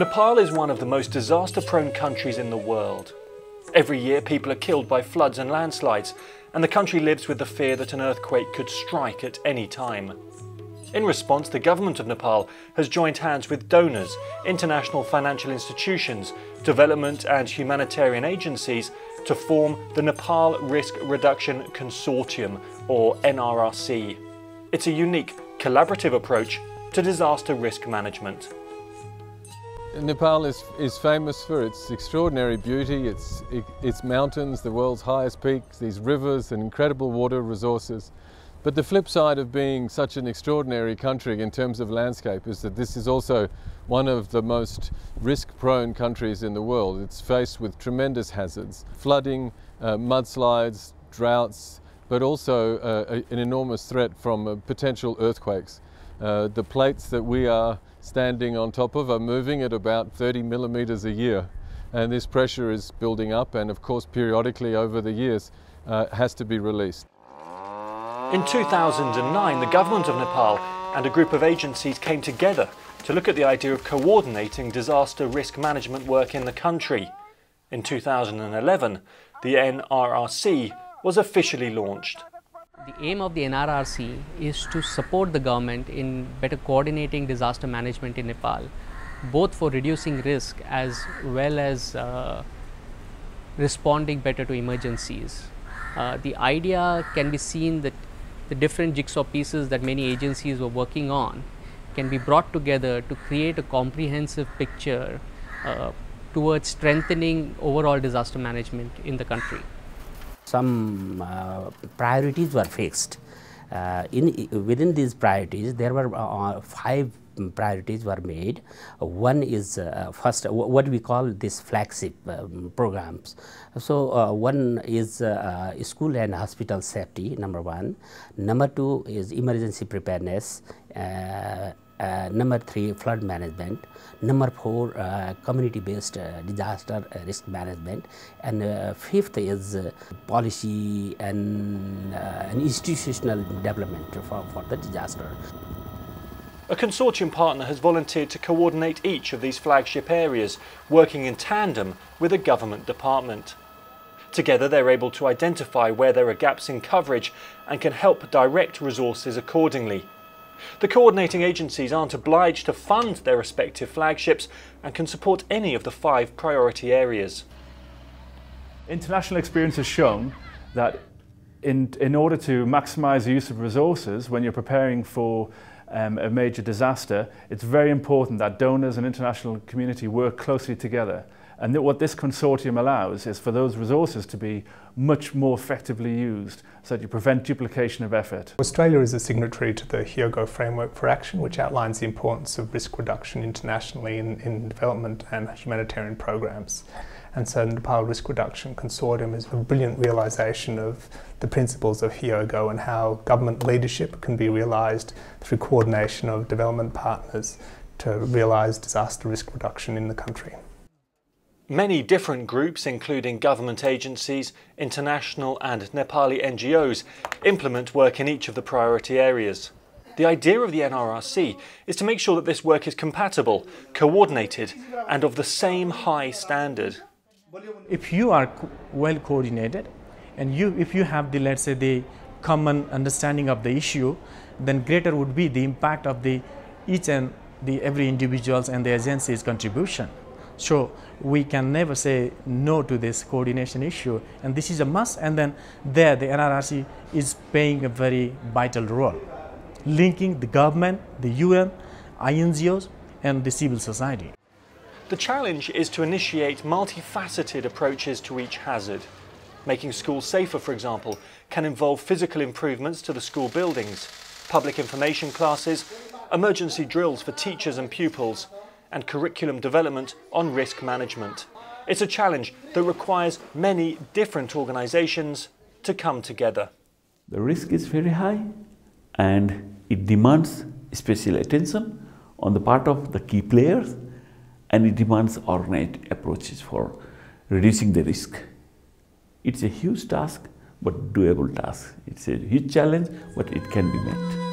Nepal is one of the most disaster-prone countries in the world. Every year people are killed by floods and landslides, and the country lives with the fear that an earthquake could strike at any time. In response, the government of Nepal has joined hands with donors, international financial institutions, development and humanitarian agencies to form the Nepal Risk Reduction Consortium, or NRRC. It's a unique, collaborative approach to disaster risk management. Nepal is famous for its extraordinary beauty, its mountains, the world's highest peaks, these rivers and incredible water resources. But the flip side of being such an extraordinary country in terms of landscape is that this is also one of the most risk-prone countries in the world. It's faced with tremendous hazards, flooding, mudslides, droughts, but also an enormous threat from potential earthquakes. The plates that we are standing on top of are moving at about 30 millimeters a year, and this pressure is building up, and of course periodically over the years has to be released. In 2009, the government of Nepal and a group of agencies came together to look at the idea of coordinating disaster risk management work in the country. In 2011, the NRRC was officially launched. The aim of the NRRC is to support the government in better coordinating disaster management in Nepal, both for reducing risk as well as responding better to emergencies. The idea can be seen that the different jigsaw pieces that many agencies were working on can be brought together to create a comprehensive picture towards strengthening overall disaster management in the country. Some priorities were fixed. Within these priorities, there were 5 priorities were made. One is first what we call this flagship programs. So one is school and hospital safety, number 1. Number 2 is emergency preparedness. Number 3, flood management. Number 4, community-based disaster risk management. And 5th is policy and institutional development for the disaster. A consortium partner has volunteered to coordinate each of these flagship areas, working in tandem with a government department. Together they're able to identify where there are gaps in coverage and can help direct resources accordingly. The coordinating agencies aren't obliged to fund their respective flagships and can support any of the 5 priority areas. International experience has shown that in order to maximise the use of resources when you're preparing for a major disaster, it's very important that donors and international community work closely together. And that what this consortium allows is for those resources to be much more effectively used so that you prevent duplication of effort. Australia is a signatory to the Hyogo Framework for Action, which outlines the importance of risk reduction internationally in development and humanitarian programs. And so the Nepal Risk Reduction Consortium is a brilliant realisation of the principles of Hyogo and how government leadership can be realised through coordination of development partners to realise disaster risk reduction in the country. Many different groups, including government agencies, international and Nepali NGOs, implement work in each of the priority areas. The idea of the NRRC is to make sure that this work is compatible, coordinated and of the same high standard. If you are well coordinated and if you have the, let's say, the common understanding of the issue, then greater would be the impact of every individual's and the agency's contribution. So we can never say no to this coordination issue, and this is a must. And then there the NRRC is playing a very vital role, linking the government, the UN, INGOs and the civil society. The challenge is to initiate multifaceted approaches to each hazard. Making schools safer, for example, can involve physical improvements to the school buildings, public information classes, emergency drills for teachers and pupils, and curriculum development on risk management. It's a challenge that requires many different organisations to come together. The risk is very high and it demands special attention on the part of the key players, and it demands organized approaches for reducing the risk. It's a huge task, but doable task. It's a huge challenge, but it can be met.